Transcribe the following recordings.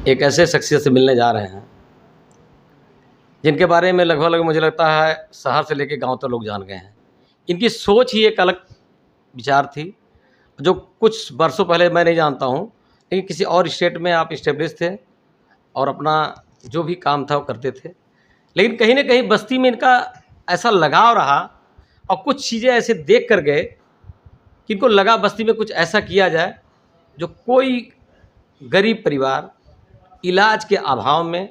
एक ऐसे शख्सियत से मिलने जा रहे हैं जिनके बारे में लगभग मुझे लगता है शहर से लेकर गांव तक लोग जान गए हैं। इनकी सोच ही एक अलग विचार थी, जो कुछ वर्षों पहले मैं नहीं जानता हूं, लेकिन किसी और स्टेट में आप इस्टेब्लिश थे और अपना जो भी काम था वो करते थे। लेकिन कहीं न कहीं बस्ती में इनका ऐसा लगाव रहा और कुछ चीज़ें ऐसे देख कर गए कि इनको लगा बस्ती में कुछ ऐसा किया जाए जो कोई गरीब परिवार इलाज के अभाव में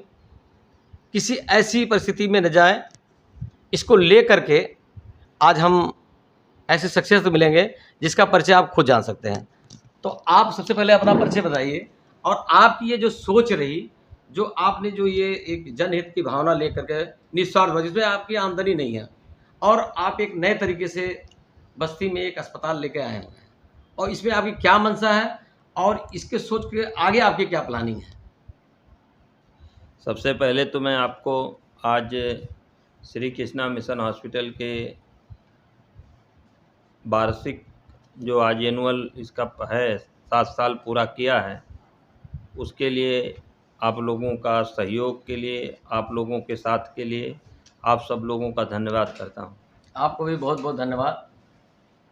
किसी ऐसी परिस्थिति में न जाए। इसको लेकर के आज हम ऐसे शख्सियत से मिलेंगे जिसका परिचय आप खुद जान सकते हैं। तो आप सबसे पहले अपना परिचय बताइए और आपकी ये जो सोच रही, जो आपने जो ये एक जनहित की भावना लेकर के निस्वार्थ भाव, जिसमें आपकी आमदनी नहीं है और आप एक नए तरीके से बस्ती में एक अस्पताल लेके आए हैं, और इसमें आपकी क्या मंशा है और इसके सोच के आगे आपकी क्या प्लानिंग है? सबसे पहले तो मैं आपको आज श्री कृष्णा मिशन हॉस्पिटल के वार्षिक जो आज एनुअल इसका है 7 साल पूरा किया है, उसके लिए आप लोगों का सहयोग के लिए, आप लोगों के साथ के लिए आप सब लोगों का धन्यवाद करता हूं। आपको भी बहुत बहुत धन्यवाद।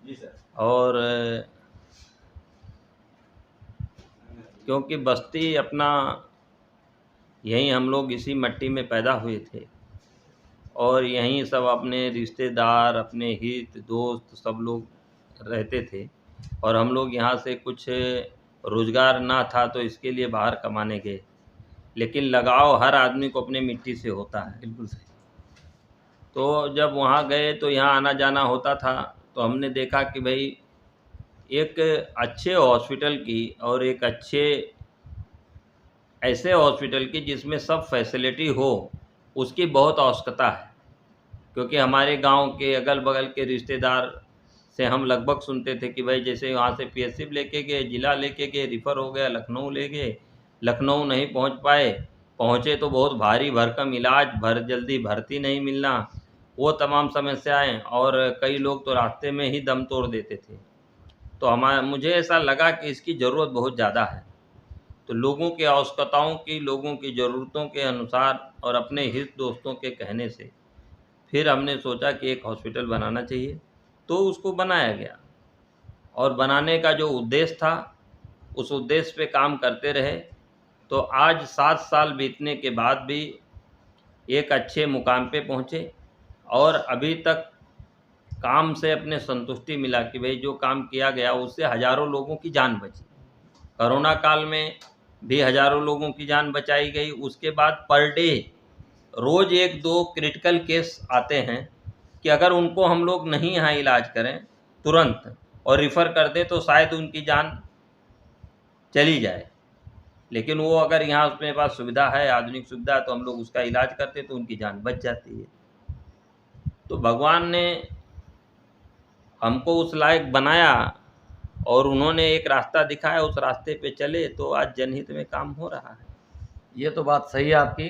जी सर। और क्योंकि बस्ती अपना यहीं हम लोग इसी मिट्टी में पैदा हुए थे और यहीं सब अपने रिश्तेदार, अपने हित दोस्त सब लोग रहते थे और हम लोग यहाँ से कुछ रोज़गार ना था तो इसके लिए बाहर कमाने गए, लेकिन लगाव हर आदमी को अपने मिट्टी से होता है। बिल्कुल सही। तो जब वहाँ गए तो यहाँ आना जाना होता था, तो हमने देखा कि भाई एक अच्छे हॉस्पिटल की और एक अच्छे ऐसे हॉस्पिटल की जिसमें सब फैसिलिटी हो, उसकी बहुत आवश्यकता है। क्योंकि हमारे गांव के अगल बगल के रिश्तेदार से हम लगभग सुनते थे कि भाई जैसे वहाँ से पीएससी लेके गए, जिला लेके गए, रिफ़र हो गया, लखनऊ ले गए, लखनऊ नहीं पहुँच पाए, पहुँचे तो बहुत भारी भरकम इलाज, जल्दी भर्ती नहीं मिलना, वो तमाम समस्याएं, और कई लोग तो रास्ते में ही दम तोड़ देते थे। तो मुझे ऐसा लगा कि इसकी ज़रूरत बहुत ज़्यादा है। तो लोगों की आवश्यकताओं की, लोगों की ज़रूरतों के अनुसार और अपने हित दोस्तों के कहने से फिर हमने सोचा कि एक हॉस्पिटल बनाना चाहिए, तो उसको बनाया गया। और बनाने का जो उद्देश्य था, उस उद्देश्य पे काम करते रहे। तो आज 7 साल बीतने के बाद भी एक अच्छे मुकाम पे पहुँचे और अभी तक काम से अपने संतुष्टि मिला कि भाई जो काम किया गया उससे हज़ारों लोगों की जान बची। कोरोना काल में भी हज़ारों लोगों की जान बचाई गई। उसके बाद पर डे रोज़ 1-2 क्रिटिकल केस आते हैं कि अगर उनको हम लोग नहीं यहाँ इलाज करें तुरंत और रिफ़र कर दें तो शायद उनकी जान चली जाए, लेकिन वो अगर यहाँ अपने पास सुविधा है, आधुनिक सुविधा है, तो हम लोग उसका इलाज करते तो उनकी जान बच जाती है। तो भगवान ने हमको उस लायक बनाया और उन्होंने एक रास्ता दिखाया, उस रास्ते पे चले तो आज जनहित में काम हो रहा है। ये तो बात सही है आपकी,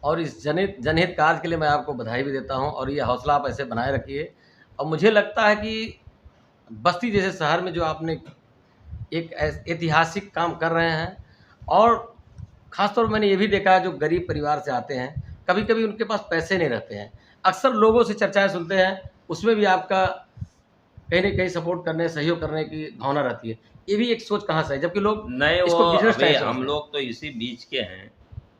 और इस जनहित कार्य के लिए मैं आपको बधाई भी देता हूं, और ये हौसला आप ऐसे बनाए रखिए। और मुझे लगता है कि बस्ती जैसे शहर में जो आपने एक ऐतिहासिक काम कर रहे हैं, और ख़ासतौर पर मैंने ये भी देखा है जो गरीब परिवार से आते हैं, कभी-कभी उनके पास पैसे नहीं रहते हैं। अक्सर लोगों से चर्चाएँ सुनते हैं, उसमें भी आपका कहीं न कहीं सपोर्ट करने, सहयोग करने की भावना रहती है। ये भी एक सोच कहाँ से है? जबकि लोग नहीं, वो इसको बिज़नेस अभी टाइप हम समझते हैं। लोग तो इसी बीच के हैं।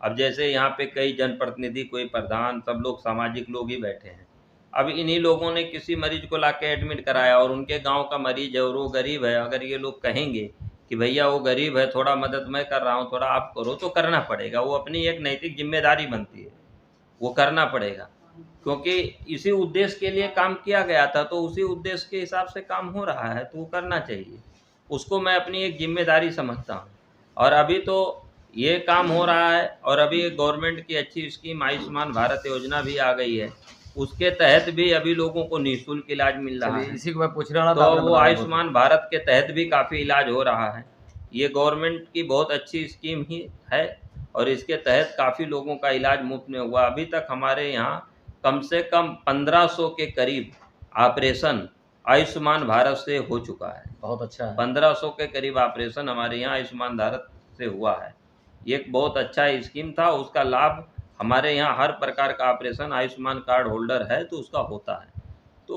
अब जैसे यहाँ पे कई जनप्रतिनिधि, कोई प्रधान, सब लोग सामाजिक लोग ही बैठे हैं। अब इन्हीं लोगों ने किसी मरीज को लाके एडमिट कराया और उनके गांव का मरीज है और वो गरीब है, अगर ये लोग कहेंगे कि भैया वो गरीब है, थोड़ा मदद मैं कर रहा हूँ, थोड़ा आप करो, तो करना पड़ेगा। वो अपनी एक नैतिक जिम्मेदारी बनती है, वो करना पड़ेगा, क्योंकि इसी उद्देश्य के लिए काम किया गया था, तो उसी उद्देश्य के हिसाब से काम हो रहा है, तो वो करना चाहिए। उसको मैं अपनी एक जिम्मेदारी समझता हूँ। और अभी तो ये काम हो रहा है, और अभी गवर्नमेंट की अच्छी स्कीम आयुष्मान भारत योजना भी आ गई है, उसके तहत भी अभी लोगों को निःशुल्क इलाज मिल रहा है। इसी को मैं पूछने वाला था, तो आपने वो बताया बहुत। आयुष्मान भारत के तहत भी काफ़ी इलाज हो रहा है। ये गवर्नमेंट की बहुत अच्छी स्कीम ही है और इसके तहत काफ़ी लोगों का इलाज मुफ्त में हुआ। अभी तक हमारे यहाँ कम से कम 1500 के करीब ऑपरेशन आयुष्मान भारत से हो चुका है। बहुत अच्छा है। 1500 के करीब ऑपरेशन हमारे यहाँ आयुष्मान भारत से हुआ है। ये एक बहुत अच्छा स्कीम था। उसका लाभ हमारे यहाँ हर प्रकार का ऑपरेशन आयुष्मान कार्ड होल्डर है तो उसका होता है, तो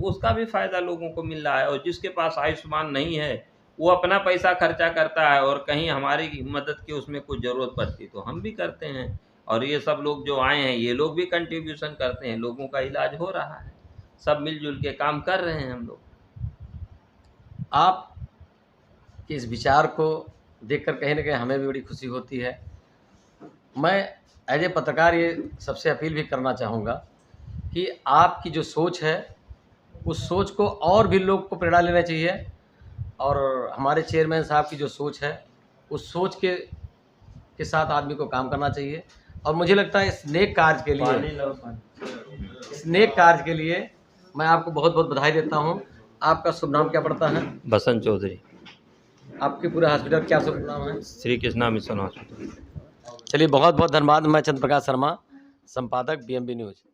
उसका भी फ़ायदा लोगों को मिल रहा है। और जिसके पास आयुष्मान नहीं है वो अपना पैसा खर्चा करता है, और कहीं हमारी मदद की उसमें कुछ ज़रूरत पड़ती तो हम भी करते हैं। और ये सब लोग जो आए हैं ये लोग भी कंट्रीब्यूशन करते हैं, लोगों का इलाज हो रहा है, सब मिलजुल के काम कर रहे हैं हम लोग। आप के इस विचार को देखकर कहीं न कहीं हमें भी बड़ी खुशी होती है। मैं एज ए पत्रकार ये सबसे अपील भी करना चाहूँगा कि आपकी जो सोच है, उस सोच को और भी लोग को प्रेरणा लेना चाहिए, और हमारे चेयरमैन साहब की जो सोच है, उस सोच के साथ आदमी को काम करना चाहिए। और मुझे लगता है इस नेक कार्य के लिए मैं आपको बहुत-बहुत बधाई देता हूँ। आपका शुभ नाम क्या पड़ता है? बसंत चौधरी, आपके पूरे हॉस्पिटल का क्या शुभ नाम है? Shri Krishna mission hospital. चलिए, बहुत-बहुत धन्यवाद। मैं चंद्र प्रकाश शर्मा, संपादक बीएमबी न्यूज़।